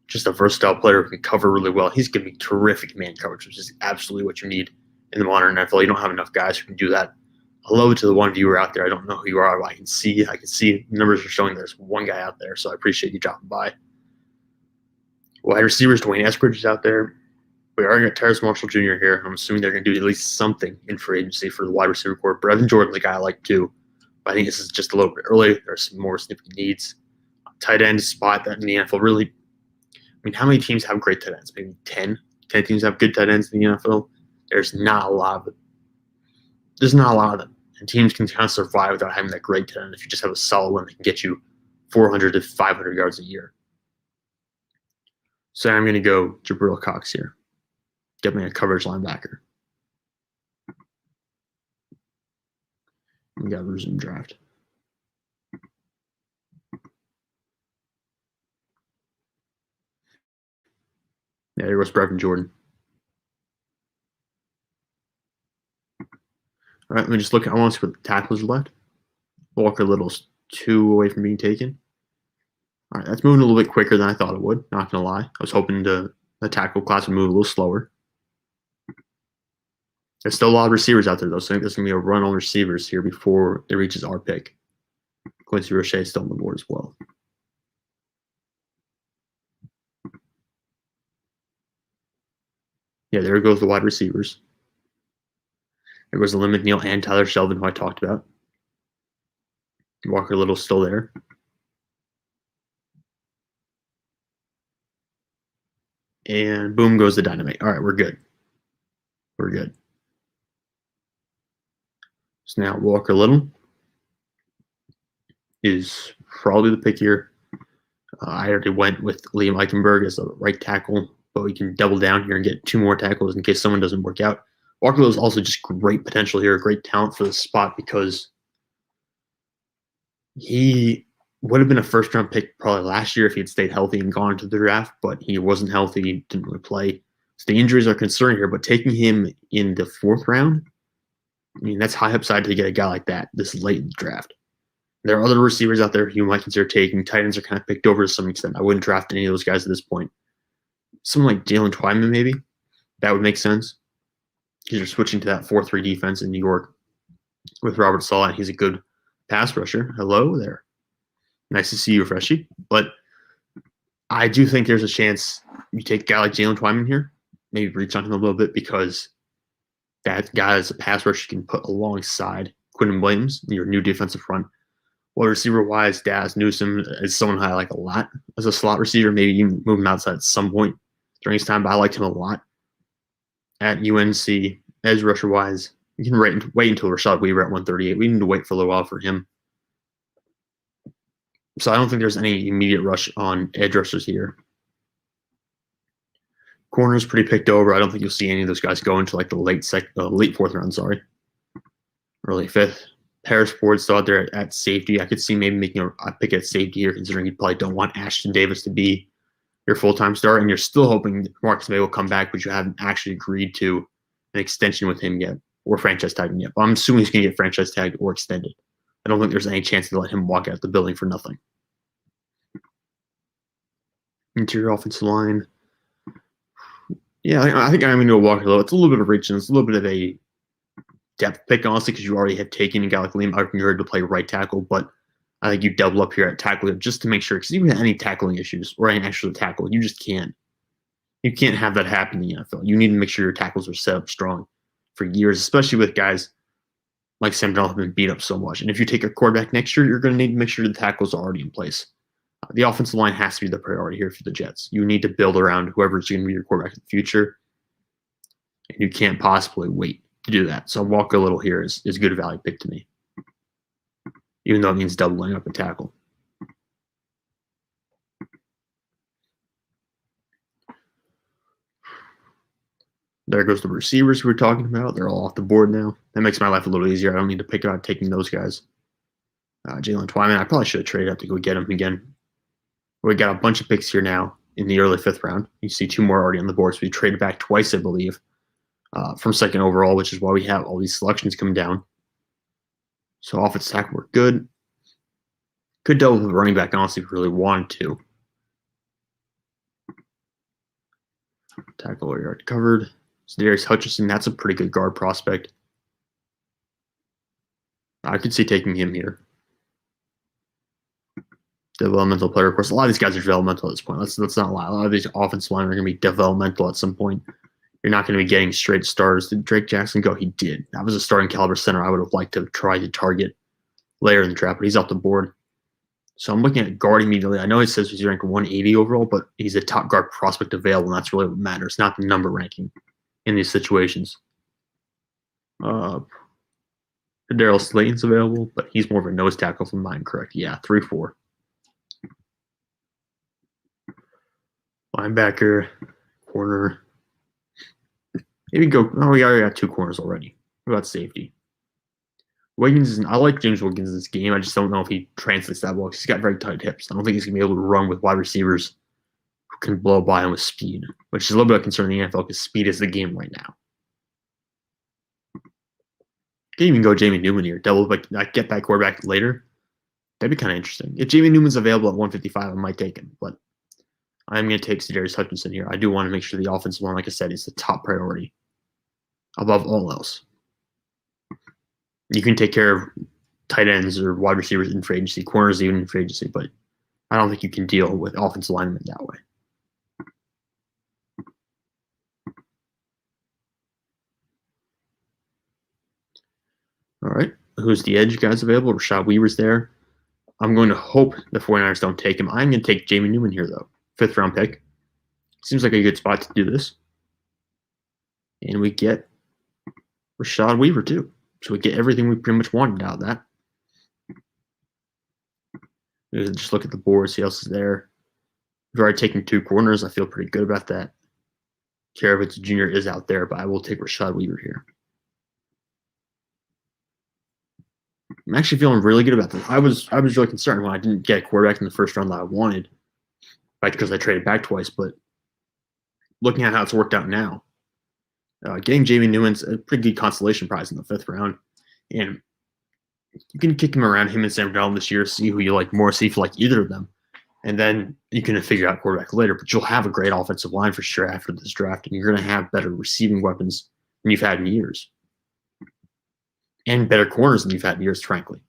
just a versatile player who can cover really well. He's going to be terrific man coverage, which is absolutely what you need in the modern NFL. You don't have enough guys who can do that. Hello to the one viewer out there. I don't know who you are, but I can see numbers are showing there's one guy out there, so I appreciate you dropping by. Wide receivers, Dwayne Eskridge is out there. We are going to Terrace Marshall Jr. here. I'm assuming they're going to do at least something in free agency for the wide receiver core. Brevin Jordan, the guy I like too. But I think this is just a little bit early. There's some more significant needs. Tight end spot that in the NFL really. I mean, how many teams have great tight ends? Maybe 10? 10 teams have good tight ends in the NFL. There's not a lot of them. There's not a lot of them. And teams can kind of survive without having that great tight end if you just have a solid one that can get you 400 to 500 yards a year. So I'm going to go Jabril Cox here. Get me a coverage linebacker. We got resume draft. Yeah, there was Brevin Jordan. All right, let me just look. I want to see what the tackles are left. Walker Little's 2 away from being taken. All right, that's moving a little bit quicker than I thought it would. Not going to lie. I was hoping the tackle class would move a little slower. There's still a lot of receivers out there, though, so I think there's going to be a run on receivers here before it reaches our pick. Quincy Roche is still on the board as well. Yeah, there goes the wide receivers. There goes the Lim McNeil and Tyler Sheldon, who I talked about. Walker Little's still there. And boom goes the dynamite. All right, we're good. We're good. So now Walker Little is probably the pick here. I already went with Liam Eichenberg as a right tackle, but we can double down here and get 2 more tackles in case someone doesn't work out. Walker Little is also just great potential here, great talent for the spot because he would have been a first-round pick probably last year if he had stayed healthy and gone to the draft, but he wasn't healthy, didn't really play. So the injuries are concerning here, but taking him in the 4th round, I mean, that's high upside to get a guy like that this late in the draft. There are other receivers out there you might consider taking. Tight ends are kind of picked over to some extent. I wouldn't draft any of those guys at this point. Someone like Jalen Twyman, maybe. That would make sense. Because you're switching to that 4-3 defense in New York with Robert Saleh. He's a good pass rusher. Hello there. Nice to see you, Freshie. But I do think there's a chance you take a guy like Jalen Twyman here, maybe reach on him a little bit because that guy is a pass rusher you can put alongside Quinton Williams in your new defensive front. Well, receiver-wise, Daz Newsome is someone I like a lot as a slot receiver. Maybe even move him outside at some point during his time, but I liked him a lot at UNC. Edge rusher-wise, you can wait until Rashad Weaver at 138. We need to wait for a little while for him. So I don't think there's any immediate rush on edge rushers here. Corner's pretty picked over. I don't think you'll see any of those guys go into like the late 4th round, early 5th. Paris Ford still out there at safety. I could see maybe making a pick at safety here, considering you probably don't want Ashton Davis to be your full-time starter, and you're still hoping Marcus May will come back, but you haven't actually agreed to an extension with him yet or franchise tagging yet. But I'm assuming he's going to get franchise tagged or extended. I don't think there's any chance to let him walk out the building for nothing. Interior offensive line. Yeah, I think I'm going to walk a little. It's a little bit of reaching. It's a little bit of a depth pick, honestly, because you already have taken a guy like Liam Eichenberg to play right tackle, but I think you double up here at tackle just to make sure, because even any tackling issues or any extra tackle, you just can't. You can't have that happen in the NFL. You need to make sure your tackles are set up strong for years, especially with guys like Sam Darnold have been beat up so much. And if you take a quarterback next year, you're going to need to make sure the tackles are already in place. The offensive line has to be the priority here for the Jets. You need to build around whoever's going to be your quarterback in the future, and you can't possibly wait to do that. So Walker Little here is a good value pick to me, even though it means doubling up a tackle. There goes the receivers we were talking about. They're all off the board now. That makes my life a little easier. I don't need to pick out taking those guys. Jalen Twyman, I probably should have traded up to go get him again. We got a bunch of picks here now in the early 5th round. You see 2 more already on the board. So we traded back twice, I believe, from 2nd overall, which is why we have all these selections coming down. So offensive tackle were good. Could double with running back, honestly, if we really wanted to. Tackle we already covered. So Darius Hutchinson, that's a pretty good guard prospect. I could see taking him here. Developmental player, of course. A lot of these guys are developmental at this point. Let's not lie. A lot of these offensive linemen are going to be developmental at some point. You're not going to be getting straight stars. Did Drake Jackson go? He did. That was a starting caliber center I would have liked to try to target later in the draft, but he's off the board. So I'm looking at guard immediately. I know it says he's ranked 180 overall, but he's a top guard prospect available, and that's really what matters, not the number ranking in these situations. Daryl Slayton's available, but he's more of a nose tackle from mine, correct? Yeah, 3-4. Linebacker, corner. Maybe go. Oh, we already got 2 corners already. What about safety? Wiggins, I like James Wiggins in this game. I just don't know if he translates that well because he's got very tight hips. I don't think he's going to be able to run with wide receivers who can blow by him with speed, which is a little bit of concern in the NFL because speed is the game right now. You can even go Jamie Newman here. Double, like get that quarterback later. That'd be kind of interesting. If Jamie Newman's available at 155, I might take him, but I'm going to take Darius Hutchinson here. I do want to make sure the offensive line, like I said, is the top priority above all else. You can take care of tight ends or wide receivers in free agency, corners even in free agency, but I don't think you can deal with offensive linemen that way. All right. Who's the edge guys available? Rashad Weaver's there. I'm going to hope the 49ers don't take him. I'm going to take Jamie Newman here, though. 5th round pick. Seems like a good spot to do this. And we get Rashad Weaver, too. So we get everything we pretty much wanted out of that. Just look at the board, see what else is there. We've already taken 2 corners. I feel pretty good about that. Karavitz Jr. is out there, but I will take Rashad Weaver here. I'm actually feeling really good about this. I was really concerned when I didn't get a quarterback in the 1st round that I wanted, right? Because I traded back twice. But looking at how it's worked out now, getting Jamie Newman's a pretty good consolation prize in the 5th round, and you can kick him around him and Sam Darnold this year, see who you like more, see if you like either of them, and then you can figure out quarterback later. But you'll have a great offensive line for sure after this draft, and you're going to have better receiving weapons than you've had in years. And better corners than you've had in years, frankly.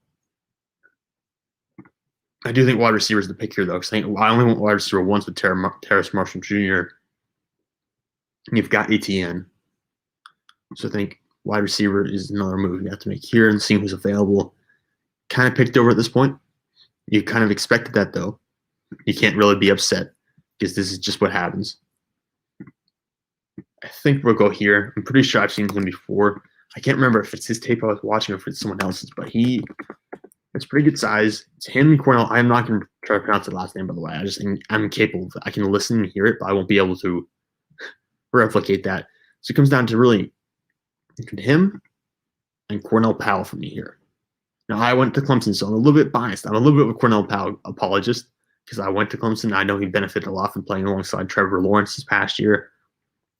I do think wide receiver is the pick here, though, because I only went wide receiver once with Terrace Marshall Jr. You've got ETN. So I think wide receiver is another move you have to make here and see who's available. Kind of picked over at this point. You kind of expected that, though. You can't really be upset because this is just what happens. I think we'll go here. I'm pretty sure I've seen him before. I can't remember if it's his tape I was watching or if it's someone else's, but it's pretty good size. It's him and Cornell. I'm not going to try to pronounce the last name, by the way. I'm capable of it. I can listen and hear it, but I won't be able to replicate that. So it comes down to really him and Cornell Powell for me here. Now, I went to Clemson, so I'm a little bit biased. I'm a little bit of a Cornell Powell apologist because I went to Clemson. I know he benefited a lot from playing alongside Trevor Lawrence this past year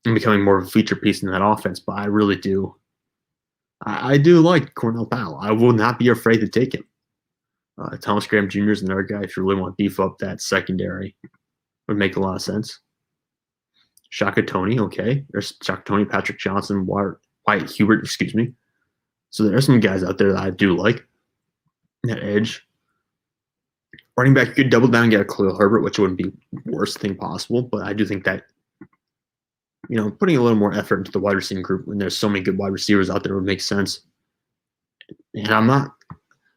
and becoming more of a feature piece in that offense, but I really do. I do like Cornell Powell. I will not be afraid to take him. Thomas Graham Jr. is another guy if you really want to beef up that secondary. Would make a lot of sense. Shaka Toney, okay. There's Shaka Toney, Patrick Johnson, Wyatt Hubert, excuse me. So there's some guys out there that I do like. That edge. Running back, you could double down and get a Khalil Herbert, which wouldn't be the worst thing possible, but I do think that putting a little more effort into the wide receiving group when there's so many good wide receivers out there would make sense. And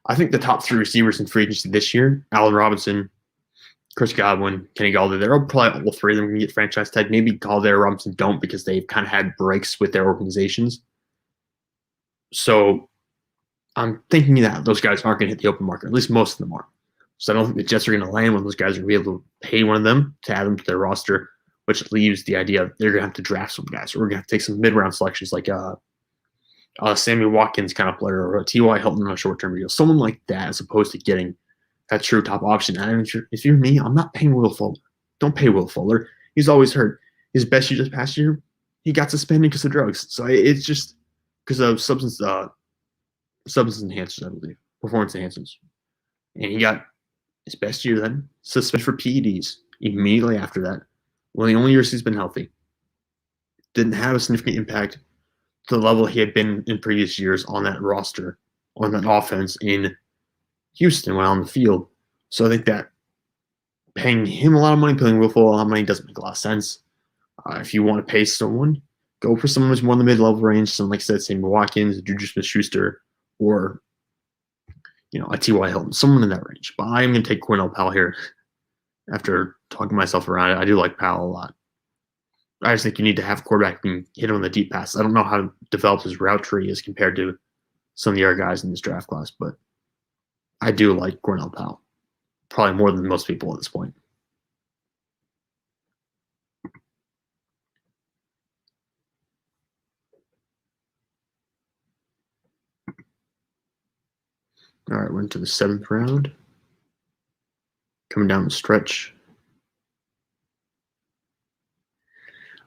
I think the top 3 receivers in free agency this year, Allen Robinson, Chris Godwin, Kenny Galladay, they're probably all three of them going to get franchise tag. Maybe Galladay or Robinson don't because they've kind of had breaks with their organizations. So I'm thinking that those guys aren't going to hit the open market. At least most of them are. So I don't think the Jets are going to land when those guys are going to be able to pay one of them to add them to their roster, which leaves the idea they're going to have to draft some guys. Or we're going to have to take some mid-round selections like Sammy Watkins kind of player or a T.Y. Hilton on a short-term deal. Someone like that as opposed to getting that true top option. And if you're me, I'm not paying Will Fuller. Don't pay Will Fuller. He's always hurt. His best year this past year, he got suspended because of drugs. So it's just because of substance enhancers, I believe, performance enhancers. And he got his best year then, suspended for PEDs immediately after that. One of the only years he's been healthy. Didn't have a significant impact to the level he had been in previous years on that roster, on that offense in Houston while on the field. So I think that paying him a lot of money, paying Will Fuller a lot of money doesn't make a lot of sense. If you want to pay someone, go for someone who's more in the mid-level range, someone like I said, Sammy Watkins, Juju Smith-Schuster, or a T.Y. Hilton, someone in that range. But I'm going to take Cornell Powell here after talking myself around it. I do like Powell a lot. I just think you need to have a quarterback who can hit him on the deep pass. I don't know how developed his route tree is compared to some of the other guys in this draft class, but I do like Cornell Powell, probably more than most people at this point. All right, we're into the 7th round. Coming down the stretch.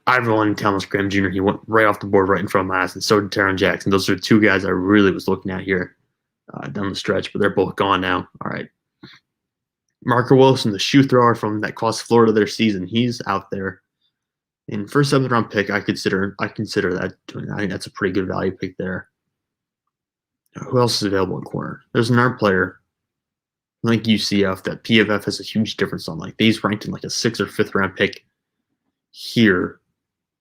Ivan Thomas Graham Jr., he went right off the board right in front of my eyes, and so did Teron Jackson. Those are two guys I really was looking at here down the stretch, but they're both gone now. All right. Marco Wilson, the shoe thrower from that cost Florida their season, he's out there. In first 7th round pick, I consider that. I think that's a pretty good value pick there. Who else is available in corner? There's another player like UCF that PFF has a huge difference on. Like he's ranked in like a 6th or 5th round pick here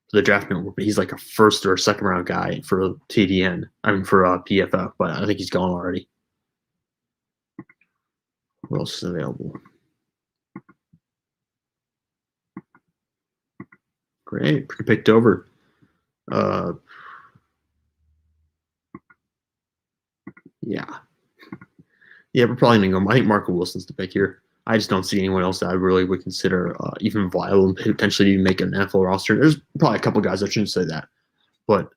for the draft network, but he's like a 1st or 2nd round guy for TDN. I mean for PFF, but I think he's gone already. Who else is available? Great, picked over. Yeah, we're probably going to go. I think Marco Wilson's the pick here. I just don't see anyone else that I really would consider even viable and potentially even make an NFL roster. There's probably a couple guys, I shouldn't say that, but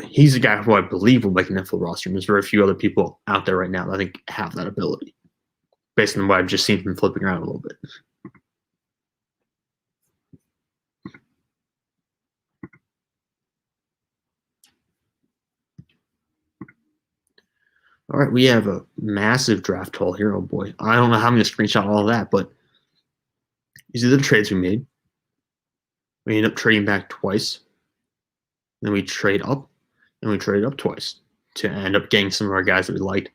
he's a guy who I believe will make an NFL roster. And there's very few other people out there right now that I think have that ability based on what I've just seen from flipping around a little bit. All right, we have a massive draft haul here. Oh, boy. I don't know how I'm going to screenshot all of that, but these are the trades we made. We ended up trading back twice. Then we trade up, and we traded up twice to end up getting some of our guys that we liked.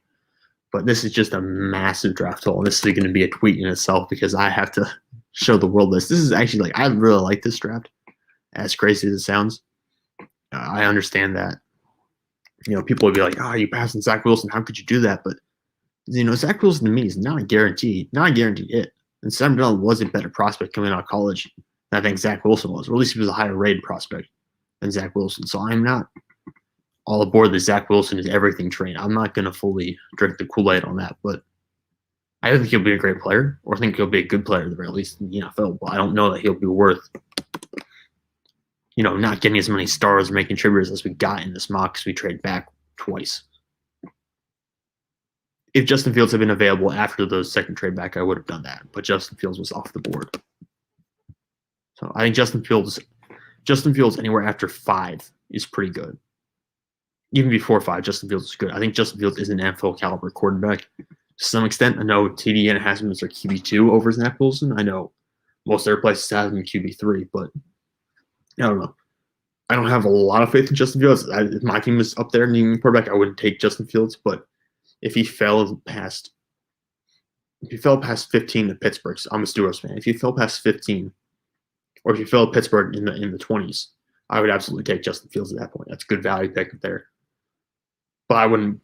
But this is just a massive draft haul, and this is going to be a tweet in itself because I have to show the world this. This is actually, I really like this draft, as crazy as it sounds. I understand that. People would be like, "Oh, you passing Zach Wilson? How could you do that?" But Zach Wilson to me is not a guaranteed hit. And Sam Darnold was a better prospect coming out of college than I think Zach Wilson was, or at least he was a higher rated prospect than Zach Wilson. So I'm not all aboard the Zach Wilson is everything train. I'm not going to fully drink the Kool-Aid on that, but I don't think he'll be a great player, or I think he'll be a good player at the very least in the NFL. But I don't know that he'll be worth not getting as many stars or making contributors as we got in this mock because we trade back twice. If Justin Fields had been available after the second trade back, I would have done that. But Justin Fields was off the board. So I think Justin Fields anywhere after 5 is pretty good. Even before 5, Justin Fields is good. I think Justin Fields is an NFL caliber quarterback to some extent. I know TDN has him as their QB2 over Zach Wilson. I know most other places have him in QB3, but I don't know. I don't have a lot of faith in Justin Fields. If my team was up there needing quarterback, I wouldn't take Justin Fields. But if he fell past 15 to Pittsburgh, so I'm a Steelers fan. If he fell past 15, or if he fell to Pittsburgh in the 20s, I would absolutely take Justin Fields at that point. That's a good value pick there. But I wouldn't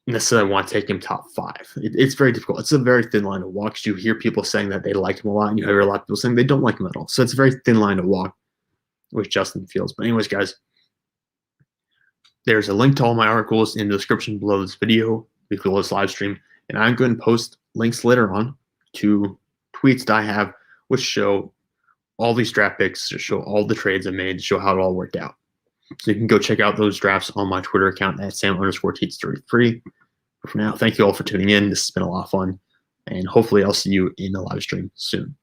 necessarily want to take him top 5. It's very difficult. It's a very thin line to walk, because you hear people saying that they like him a lot, and you hear a lot of people saying they don't like him at all. So it's a very thin line to walk with Justin Fields. But anyways, guys, there's a link to all my articles in the description below this video, below this live stream, and I'm going to post links later on to tweets that I have, which show all these draft picks, to show all the trades I made, to show how it all worked out. So you can go check out those drafts on my Twitter account at Sam_Teats33. But for now, thank you all for tuning in. This has been a lot of fun, and hopefully I'll see you in the live stream soon.